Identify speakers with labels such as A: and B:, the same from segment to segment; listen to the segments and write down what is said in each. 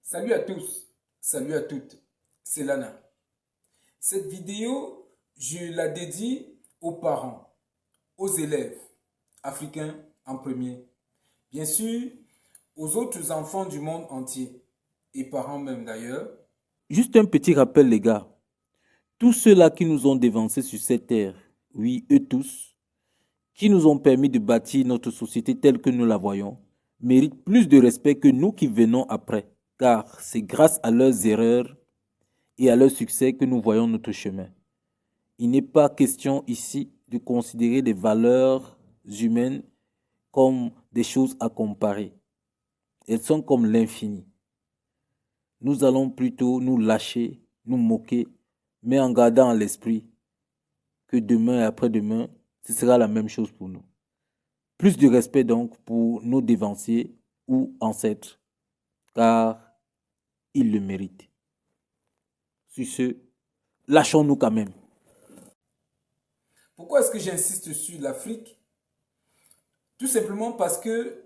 A: Salut à tous, salut à toutes, c'est Lana. Cette vidéo, je la dédie aux parents, aux élèves, africains en premier, bien sûr, aux autres enfants du monde entier, et parents même d'ailleurs.
B: Juste un petit rappel, les gars. Tous ceux-là qui nous ont dévancés sur cette terre, oui, eux tous, qui nous ont permis de bâtir notre société telle que nous la voyons, méritent plus de respect que nous qui venons après, car c'est grâce à leurs erreurs et à leur succès que nous voyons notre chemin. Il n'est pas question ici de considérer les valeurs humaines comme des choses à comparer. Elles sont comme l'infini. Nous allons plutôt nous lâcher, nous moquer, mais en gardant à l'esprit que demain et après-demain, ce sera la même chose pour nous. Plus de respect donc pour nos dévanciers ou ancêtres, car ils le méritent. Sur ce, lâchons-nous quand même.
A: Pourquoi est-ce que j'insiste sur l'Afrique? Tout simplement parce que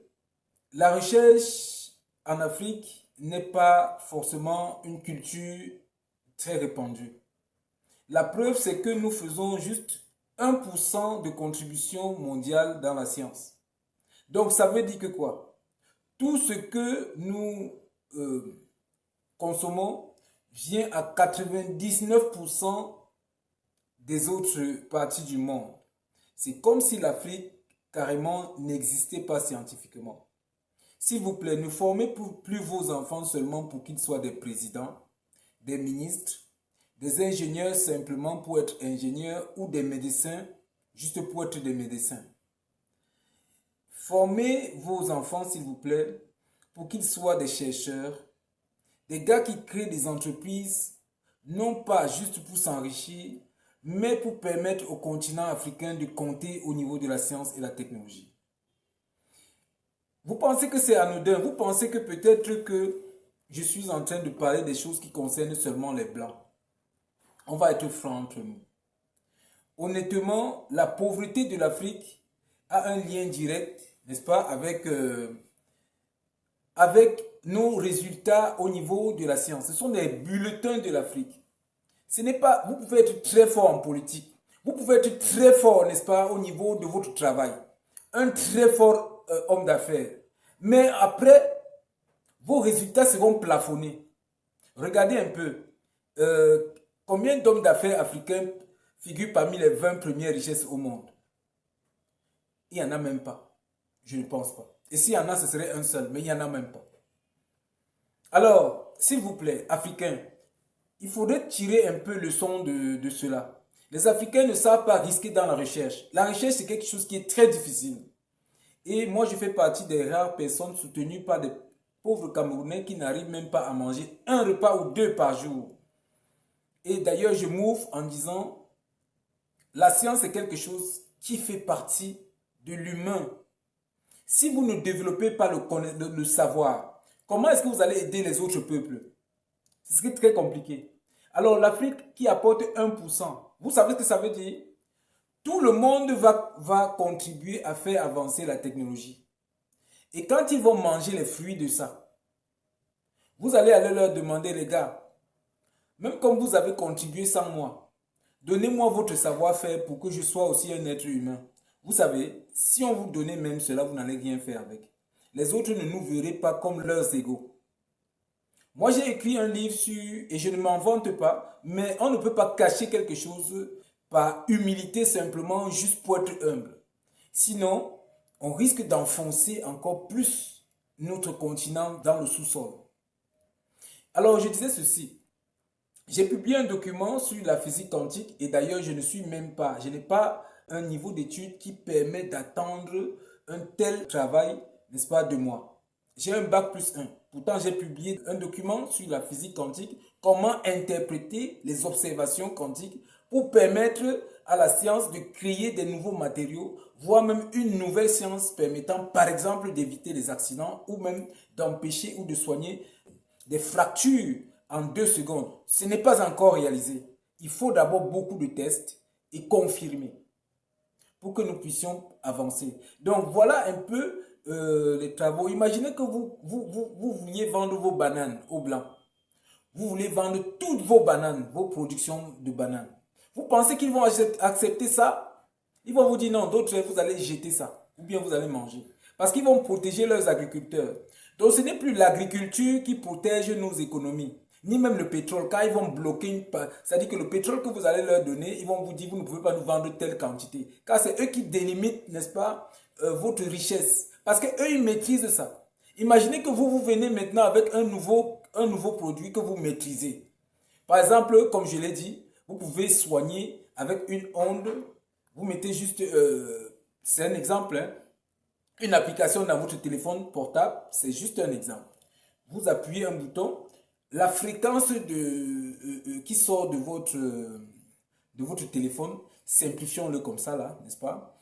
A: la recherche en Afrique n'est pas forcément une culture très répandue. La preuve, c'est que nous faisons juste 1% de contribution mondiale dans la science. Donc, ça veut dire que quoi? Tout ce que nous consommons vient à 99% des autres parties du monde. C'est comme si l'Afrique carrément n'existait pas scientifiquement. S'il vous plaît, ne formez plus vos enfants seulement pour qu'ils soient des présidents, des ministres, des ingénieurs simplement pour être ingénieurs ou des médecins juste pour être des médecins. Formez vos enfants, s'il vous plaît, pour qu'ils soient des chercheurs, des gars qui créent des entreprises, non pas juste pour s'enrichir, mais pour permettre au continent africain de compter au niveau de la science et la technologie. Vous pensez que c'est anodin, vous pensez que peut-être que je suis en train de parler des choses qui concernent seulement les Blancs. On va être franc entre nous. Honnêtement, la pauvreté de l'Afrique a un lien direct, n'est-ce pas, avec nos résultats au niveau de la science. Ce sont des bulletins de l'Afrique. Ce n'est pas, vous pouvez être très fort en politique. Vous pouvez être très fort, n'est-ce pas, au niveau de votre travail. Un très fort homme d'affaires. Mais après, vos résultats seront plafonnés. Regardez un peu. Combien d'hommes d'affaires africains figurent parmi les 20 premières richesses au monde? Il n'y en a même pas. Je ne pense pas. Et s'il y en a, ce serait un seul, mais il n'y en a même pas. Alors, s'il vous plaît, Africains, il faudrait tirer un peu leçon de cela. Les Africains ne savent pas risquer dans la recherche. La recherche, c'est quelque chose qui est très difficile. Et moi, je fais partie des rares personnes soutenues par des pauvres Camerounais qui n'arrivent même pas à manger un repas ou deux par jour. Et d'ailleurs, je m'ouvre en disant, la science est quelque chose qui fait partie de l'humain. Si vous ne développez pas le savoir, comment est-ce que vous allez aider les autres peuples? C'est très compliqué. Alors l'Afrique qui apporte 1%, vous savez ce que ça veut dire? Tout le monde va contribuer à faire avancer la technologie. Et quand ils vont manger les fruits de ça, vous allez aller leur demander, les gars, même comme vous avez contribué sans moi, donnez-moi votre savoir-faire pour que je sois aussi un être humain. Vous savez, si on vous donnait même cela, vous n'allez rien faire avec. Les autres ne nous verraient pas comme leurs égaux. Moi, j'ai écrit un livre sur, et je ne m'en vante pas, mais on ne peut pas cacher quelque chose par humilité simplement juste pour être humble. Sinon, on risque d'enfoncer encore plus notre continent dans le sous-sol. Alors, je disais ceci. J'ai publié un document sur la physique quantique et d'ailleurs, je n'ai pas un niveau d'étude qui permet d'attendre un tel travail, n'est-ce pas, de moi. J'ai un bac plus 1. Pourtant, j'ai publié un document sur la physique quantique, comment interpréter les observations quantiques pour permettre à la science de créer des nouveaux matériaux, voire même une nouvelle science permettant, par exemple, d'éviter les accidents ou même d'empêcher ou de soigner des fractures en 2 secondes. Ce n'est pas encore réalisé. Il faut d'abord beaucoup de tests et confirmer pour que nous puissions avancer. Donc voilà un peu les travaux. Imaginez que vous vouliez vendre vos bananes aux Blancs. Vous voulez vendre toutes vos bananes, vos productions de bananes. Vous pensez qu'ils vont accepter ça? Ils vont vous dire non, d'autres, vous allez jeter ça. Ou bien vous allez manger. Parce qu'ils vont protéger leurs agriculteurs. Donc ce n'est plus l'agriculture qui protège nos économies. Ni même le pétrole. Car ils vont bloquer, c'est-à-dire que le pétrole que vous allez leur donner, ils vont vous dire vous ne pouvez pas nous vendre telle quantité. Car c'est eux qui délimitent, n'est-ce pas, votre richesse. Parce qu'eux, ils maîtrisent ça. Imaginez que vous venez maintenant avec un nouveau produit que vous maîtrisez. Par exemple, comme je l'ai dit, vous pouvez soigner avec une onde. Vous mettez juste, c'est un exemple, hein, une application dans votre téléphone portable, c'est juste un exemple. Vous appuyez un bouton, la fréquence qui sort de votre téléphone, simplifions-le comme ça là, n'est-ce pas,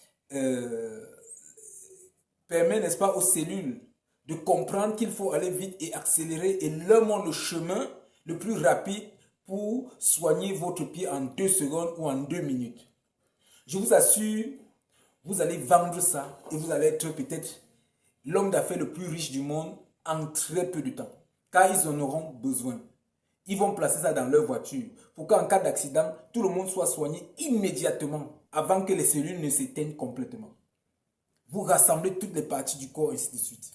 A: permet, n'est-ce pas, aux cellules de comprendre qu'il faut aller vite et accélérer et leur montre le chemin le plus rapide pour soigner votre pied en 2 secondes ou en 2 minutes. Je vous assure, vous allez vendre ça et vous allez être peut-être l'homme d'affaires le plus riche du monde en très peu de temps. Car ils en auront besoin. Ils vont placer ça dans leur voiture pour qu'en cas d'accident, tout le monde soit soigné immédiatement avant que les cellules ne s'éteignent complètement. Vous rassemblez toutes les parties du corps, ainsi de suite.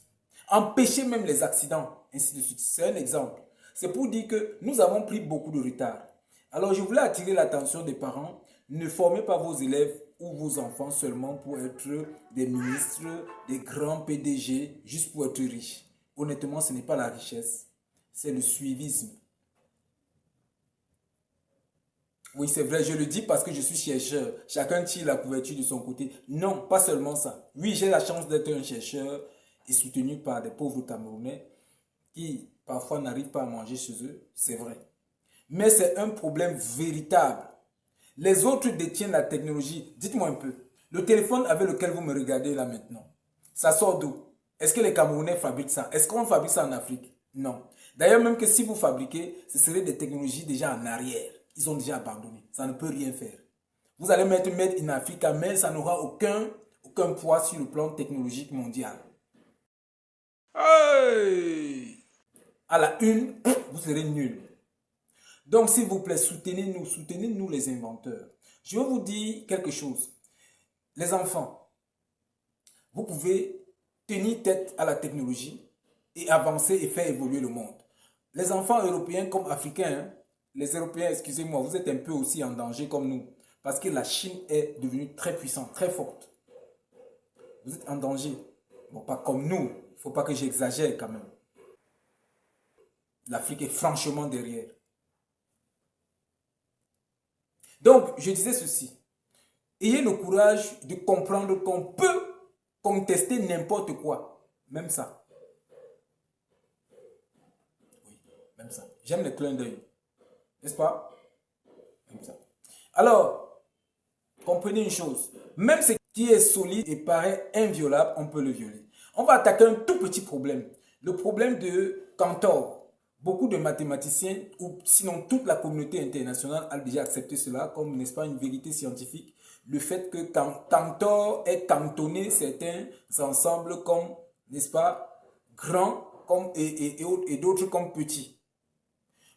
A: Empêchez même les accidents, ainsi de suite. C'est un exemple. C'est pour dire que nous avons pris beaucoup de retard. Alors je voulais attirer l'attention des parents. Ne formez pas vos élèves ou vos enfants seulement pour être des ministres, des grands PDG, juste pour être riches. Honnêtement, ce n'est pas la richesse, c'est le suivisme. Oui, c'est vrai, je le dis parce que je suis chercheur. Chacun tire la couverture de son côté. Non, pas seulement ça. Oui, j'ai la chance d'être un chercheur et soutenu par des pauvres Camerounais qui parfois n'arrivent pas à manger chez eux. C'est vrai. Mais c'est un problème véritable. Les autres détiennent la technologie. Dites-moi un peu. Le téléphone avec lequel vous me regardez là maintenant, ça sort d'où? Est-ce que les Camerounais fabriquent ça? Est-ce qu'on fabrique ça en Afrique? Non. D'ailleurs, même que si vous fabriquez, ce seraient des technologies déjà en arrière. Ils ont déjà abandonné. Ça ne peut rien faire. Vous allez mettre Made in Africa, mais ça n'aura aucun poids sur le plan technologique mondial. Hey! À la une, vous serez nul. Donc, s'il vous plaît, soutenez-nous les inventeurs. Je vais vous dire quelque chose. Les enfants, vous pouvez tenir tête à la technologie et avancer et faire évoluer le monde. Les enfants européens comme africains, hein, les Européens, excusez-moi, vous êtes un peu aussi en danger comme nous. Parce que la Chine est devenue très puissante, très forte. Vous êtes en danger. Bon, pas comme nous. Il ne faut pas que j'exagère quand même. L'Afrique est franchement derrière. Donc, je disais ceci. Ayez le courage de comprendre qu'on peut contester n'importe quoi. Même ça. Oui, même ça. J'aime les clins d'œil. N'est-ce pas? Même ça. Alors, comprenez une chose. Même ce qui est solide et paraît inviolable, on peut le violer. On va attaquer un tout petit problème. Le problème de Cantor. Beaucoup de mathématiciens, ou sinon toute la communauté internationale a déjà accepté cela comme, n'est-ce pas, une vérité scientifique. Le fait que Cantor ait cantonné certains ensembles comme, n'est-ce pas, grands comme, et d'autres comme petits.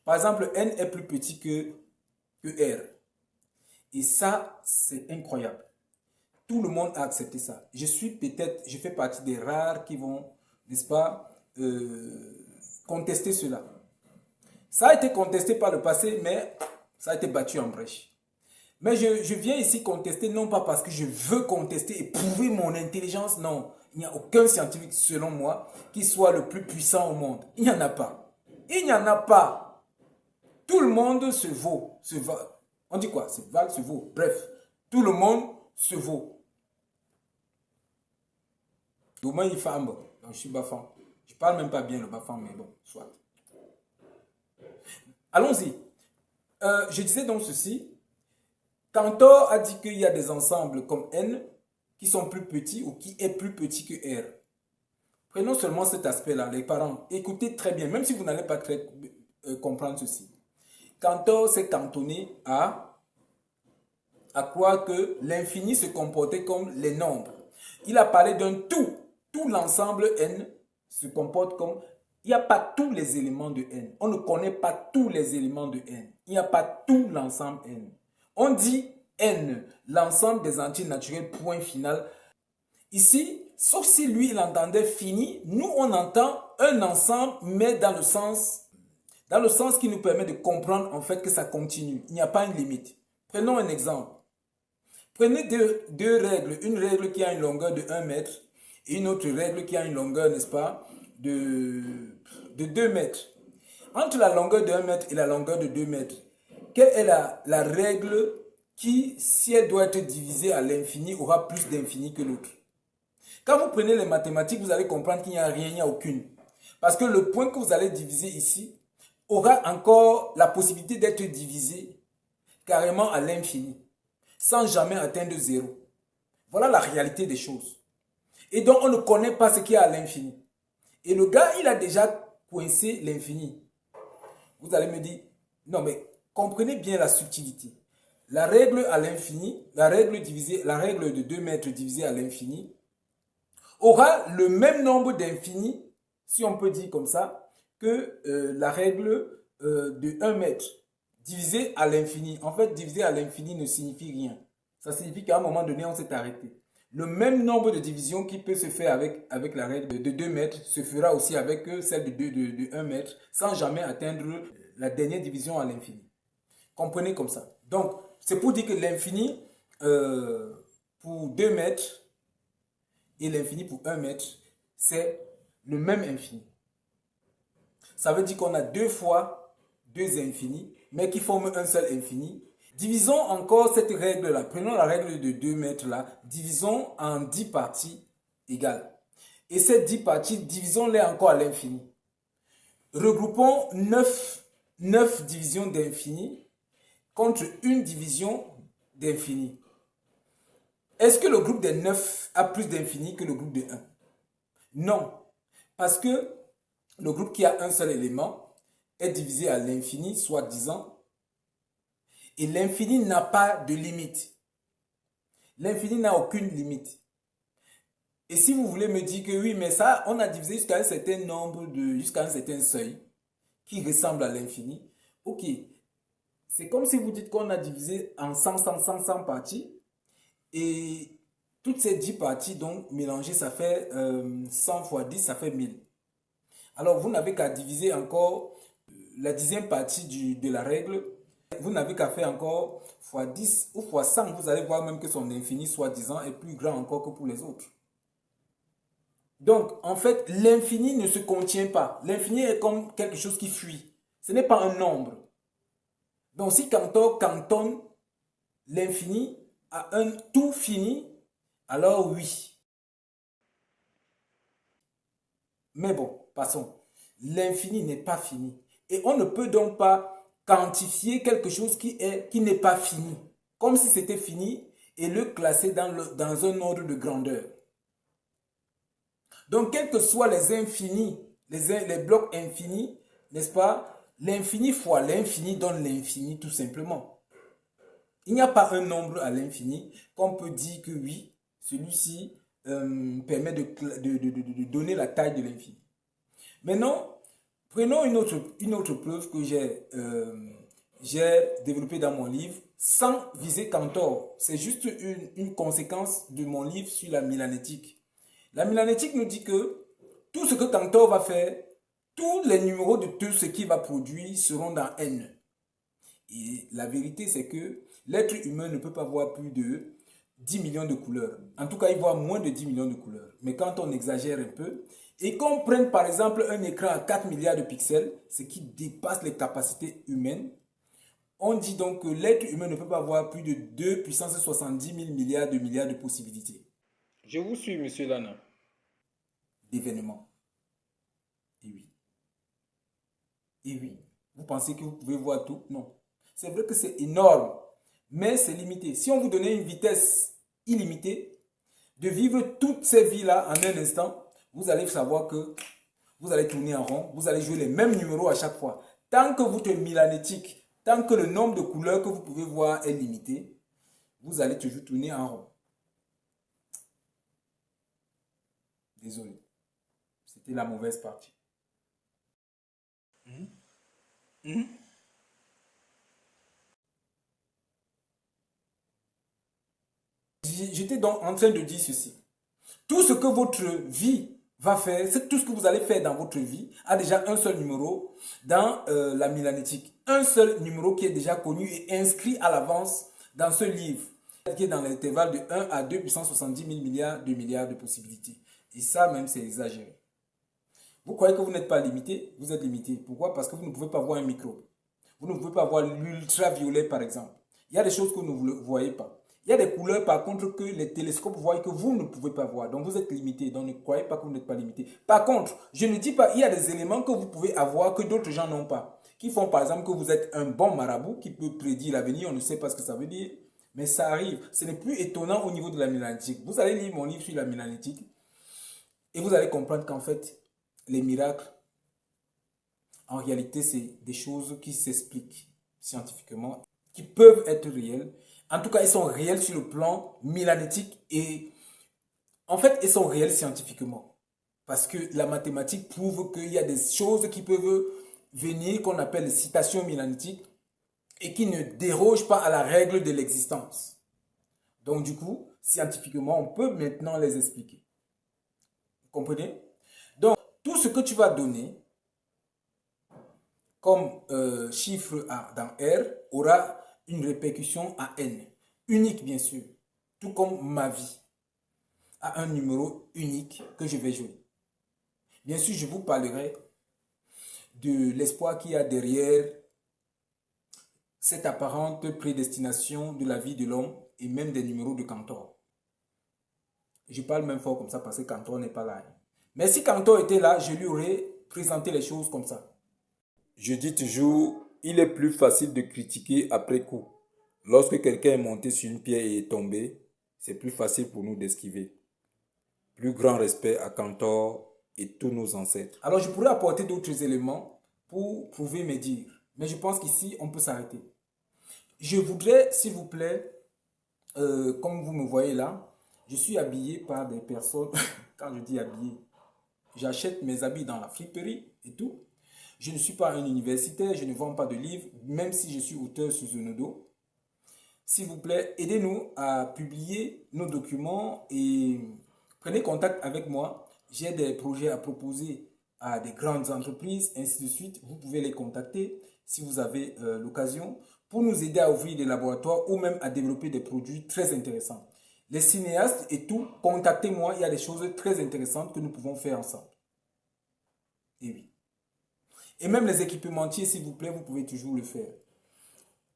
A: Par exemple, N est plus petit que R. Et ça, c'est incroyable. Tout le monde a accepté ça. Je fais partie des rares qui vont, n'est-ce pas, contester cela. Ça a été contesté par le passé, mais ça a été battu en brèche. Mais je viens ici contester, non pas parce que je veux contester et prouver mon intelligence, non. Il n'y a aucun scientifique, selon moi, qui soit le plus puissant au monde. Il n'y en a pas. Il n'y en a pas. Tout le monde se vaut, se va. On dit quoi? Se valent, se vaut. Bref, tout le monde se vaut. Demain, il fait un bon. Donc, je suis bafant. Je ne parle même pas bien le bafant, mais bon, soit. Allons-y. Je disais donc ceci. Cantor a dit qu'il y a des ensembles comme N qui sont plus petits ou qui est plus petit que R. Prenons seulement cet aspect-là, les parents. Écoutez très bien, même si vous n'allez pas comprendre ceci. Cantor s'est cantonné à croire que l'infini se comportait comme les nombres. Il a parlé d'un tout tout l'ensemble N se comporte comme... Il n'y a pas tous les éléments de N. On ne connaît pas tous les éléments de N. Il n'y a pas tout l'ensemble N. On dit N, l'ensemble des entiers naturels, point final. Ici, sauf si lui, il entendait fini, nous, on entend un ensemble, mais dans le sens qui nous permet de comprendre en fait que ça continue. Il n'y a pas une limite. Prenons un exemple. Prenez deux règles. Une règle qui a une longueur de 1 mètre et une autre règle qui a une longueur, n'est-ce pas, de 2 mètres. Entre la longueur de 1 mètre et la longueur de 2 mètres, quelle est la règle qui, si elle doit être divisée à l'infini, aura plus d'infini que l'autre? Quand vous prenez les mathématiques, vous allez comprendre qu'il n'y a rien, il n'y a aucune. Parce que le point que vous allez diviser ici aura encore la possibilité d'être divisé carrément à l'infini, sans jamais atteindre 0. Voilà la réalité des choses. Et donc, on ne connaît pas ce qu'il y a à l'infini. Et le gars, il a déjà coincé l'infini. Vous allez me dire, non mais comprenez bien la subtilité. La règle à l'infini, la règle de 2 mètres divisée à l'infini, aura le même nombre d'infinis, si on peut dire comme ça, que la règle de 1 mètre divisée à l'infini. En fait, diviser à l'infini ne signifie rien. Ça signifie qu'à un moment donné, on s'est arrêté. Le même nombre de divisions qui peut se faire avec la règle de 2 mètres se fera aussi avec celle de 1 mètre sans jamais atteindre la dernière division à l'infini. Comprenez comme ça. Donc, c'est pour dire que l'infini pour 2 mètres et l'infini pour 1 mètre, c'est le même infini. Ça veut dire qu'on a 2 fois 2 infinis, mais qui forment un seul infini. Divisons encore cette règle-là. Prenons la règle de 2 mètres-là. Divisons en 10 parties égales. Et ces 10 parties, divisons-les encore à l'infini. Regroupons 9 divisions d'infini contre une division d'infini. Est-ce que le groupe des 9 a plus d'infini que le groupe de 1? Non. Parce que le groupe qui a un seul élément est divisé à l'infini, soi-disant. Et l'infini n'a pas de limite. L'infini n'a aucune limite. Et si vous voulez me dire que oui, mais ça, on a divisé jusqu'à un certain nombre jusqu'à un certain seuil qui ressemble à l'infini. Ok. C'est comme si vous dites qu'on a divisé en 100 parties. Et toutes ces 10 parties, donc, mélangées, ça fait 100 fois 10, ça fait 1000. Alors, vous n'avez qu'à diviser encore la 10e partie de la règle. Vous n'avez qu'à faire encore fois 10 ou fois 100. Vous allez voir même que son infini, soi-disant, est plus grand encore que pour les autres. Donc, en fait, l'infini ne se contient pas. L'infini est comme quelque chose qui fuit. Ce n'est pas un nombre. Donc, si Cantor cantonne l'infini à un tout fini, alors oui. Mais bon, passons. L'infini n'est pas fini. Et on ne peut donc pas quantifier quelque chose qui n'est pas fini. Comme si c'était fini et le classer dans un ordre de grandeur. Donc, quels que soient les infinis, les blocs infinis, n'est-ce pas? L'infini fois l'infini donne l'infini tout simplement. Il n'y a pas un nombre à l'infini qu'on peut dire que oui, celui-ci permet de donner la taille de l'infini. Maintenant, prenons une autre preuve que j'ai développée dans mon livre sans viser Cantor. C'est juste une conséquence de mon livre sur la milanétique. La milanétique nous dit que tout ce que Cantor va faire, tous les numéros de tout ce qu'il va produire seront dans N. Et la vérité, c'est que l'être humain ne peut pas voir plus de 10 millions de couleurs. En tout cas, il voit moins de 10 millions de couleurs. Mais quand on exagère un peu, et qu'on prenne par exemple un écran à 4 milliards de pixels, ce qui dépasse les capacités humaines, on dit donc que l'être humain ne peut pas voir plus de 2 puissance 70 000 milliards de possibilités. Je vous suis, monsieur Lana. D'événements. Et oui. Et oui. Vous pensez que vous pouvez voir tout? Non. C'est vrai que c'est énorme, mais c'est limité. Si on vous donnait une vitesse illimitée, de vivre toutes ces vies-là en un instant, vous allez savoir que vous allez tourner en rond, vous allez jouer les mêmes numéros à chaque fois. Tant que vous êtes milanétique, tant que le nombre de couleurs que vous pouvez voir est limité, vous allez toujours tourner en rond. Désolé. C'était la mauvaise partie. Mhm. Mhm. J'étais donc en train de dire ceci. Tout ce que votre vie va faire, c'est tout ce que vous allez faire dans votre vie a déjà un seul numéro dans la milanétique. Un seul numéro qui est déjà connu et inscrit à l'avance dans ce livre, qui est dans l'intervalle de 1 à 2 puissance 70 000 milliards de possibilités. Et ça même, c'est exagéré. Vous croyez que vous n'êtes pas limité? Vous êtes limité. Pourquoi? Parce que vous ne pouvez pas voir un micro. Vous ne pouvez pas voir l'ultraviolet, par exemple. Il y a des choses que vous ne voyez pas. Il y a des couleurs, par contre, que les télescopes voient que vous ne pouvez pas voir. Donc, vous êtes limité. Donc, ne croyez pas que vous n'êtes pas limité. Par contre, je ne dis pas, il y a des éléments que vous pouvez avoir que d'autres gens n'ont pas. Qui font, par exemple, que vous êtes un bon marabout qui peut prédire l'avenir. On ne sait pas ce que ça veut dire. Mais ça arrive. Ce n'est plus étonnant au niveau de la mélanétique. Vous allez lire mon livre sur la mélanétique et vous allez comprendre qu'en fait, les miracles, en réalité, c'est des choses qui s'expliquent scientifiquement, qui peuvent être réelles. En tout cas, ils sont réels sur le plan mélanétique et en fait, ils sont réels scientifiquement. Parce que la mathématique prouve qu'il y a des choses qui peuvent venir, qu'on appelle les citations mélanétiques, et qui ne dérogent pas à la règle de l'existence. Donc du coup, scientifiquement, on peut maintenant les expliquer. Vous comprenez? Donc, tout ce que tu vas donner comme chiffre dans R aura une répercussion à N. Unique, bien sûr. Tout comme ma vie a un numéro unique que je vais jouer. Bien sûr, je vous parlerai de l'espoir qu'il y a derrière cette apparente prédestination de la vie de l'homme et même des numéros de Cantor. Je parle même fort comme ça parce que Cantor n'est pas là. Mais si Cantor était là, je lui aurais présenté les choses comme ça. Je dis toujours, il est plus facile de critiquer après coup. Lorsque quelqu'un est monté sur une pierre et est tombé, c'est plus facile pour nous d'esquiver. Plus grand respect à Cantor et tous nos ancêtres. Alors je pourrais apporter d'autres éléments pour prouver mes dires. Mais je pense qu'ici, on peut s'arrêter. Je voudrais, s'il vous plaît, comme vous me voyez là, je suis habillé par des personnes. Quand je dis habillé, j'achète mes habits dans la friperie et tout. Je ne suis pas un universitaire, je ne vends pas de livres, même si je suis auteur sur Zenodo. S'il vous plaît, aidez-nous à publier nos documents et prenez contact avec moi. J'ai des projets à proposer à des grandes entreprises, ainsi de suite. Vous pouvez les contacter si vous avez l'occasion pour nous aider à ouvrir des laboratoires ou même à développer des produits très intéressants. Les cinéastes et tout, contactez-moi, il y a des choses très intéressantes que nous pouvons faire ensemble. Et oui. Et même les équipementiers, s'il vous plaît, vous pouvez toujours le faire.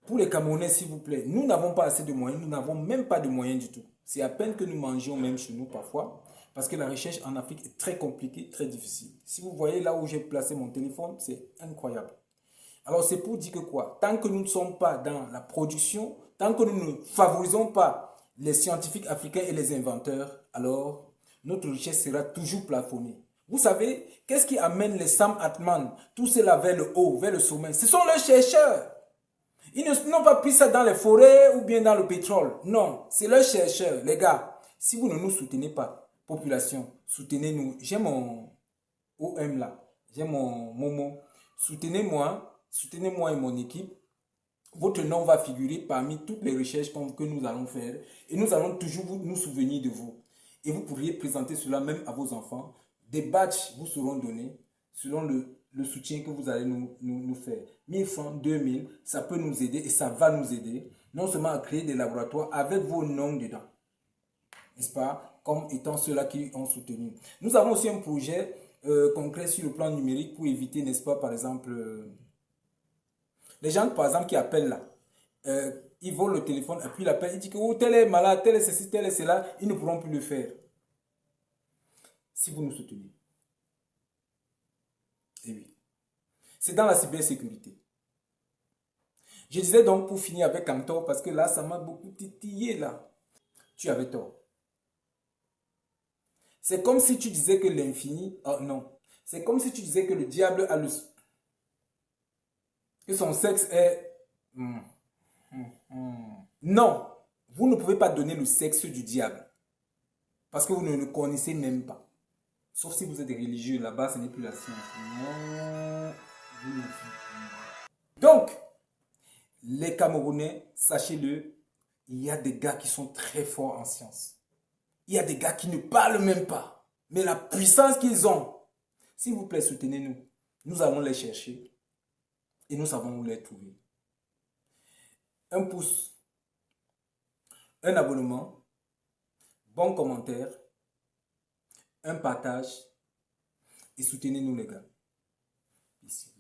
A: Pour les Camerounais, s'il vous plaît, nous n'avons pas assez de moyens, nous n'avons même pas de moyens du tout. C'est à peine que nous mangeons même chez nous parfois, parce que la recherche en Afrique est très compliquée, très difficile. Si vous voyez là où j'ai placé mon téléphone, c'est incroyable. Alors c'est pour dire que quoi? Tant que nous ne sommes pas dans la production, tant que nous ne favorisons pas les scientifiques africains et les inventeurs, alors notre richesse sera toujours plafonnée. Vous savez, qu'est-ce qui amène les Sam Altman, tous ceux-là vers le haut, vers le sommet? Ce sont les chercheurs. Ils n'ont pas pris ça dans les forêts ou bien dans le pétrole. Non, c'est leurs chercheurs. Les gars, si vous ne nous soutenez pas, population, soutenez-nous. J'ai mon OM là, j'ai mon Momo. Soutenez-moi et mon équipe. Votre nom va figurer parmi toutes les recherches que nous allons faire. Et nous allons toujours nous souvenir de vous. Et vous pourriez présenter cela même à vos enfants. Des badges vous seront donnés selon le soutien que vous allez nous faire. 1000 francs, 2000, ça peut nous aider et ça va nous aider. Non seulement à créer des laboratoires avec vos noms dedans. N'est-ce pas? Comme étant ceux-là qui ont soutenu. Nous avons aussi un projet concret sur le plan numérique pour éviter, n'est-ce pas, par exemple, les gens, par exemple, qui appellent là. Ils volent le téléphone et puis ils appellent, ils disent que oh, tel est malade, tel est ceci, tel est cela. Ils ne pourront plus le faire. Si vous nous soutenez. Et oui. C'est dans la cybersécurité. Je disais donc pour finir avec Cantor, parce que là, ça m'a beaucoup titillé là. Tu avais tort. C'est comme si tu disais que l'infini... Oh non. C'est comme si tu disais que le diable a le... que son sexe est... Non. Vous ne pouvez pas donner le sexe du diable. Parce que vous ne le connaissez même pas. Sauf si vous êtes religieux, là-bas, ce n'est plus la science. Non, vous ne faites plus. Donc, les Camerounais, sachez-le, il y a des gars qui sont très forts en science. Il y a des gars qui ne parlent même pas. Mais la puissance qu'ils ont, s'il vous plaît, soutenez-nous. Nous allons les chercher et nous savons où les trouver. Un pouce, un abonnement, bon commentaire, un partage et soutenez-nous les gars. Ici.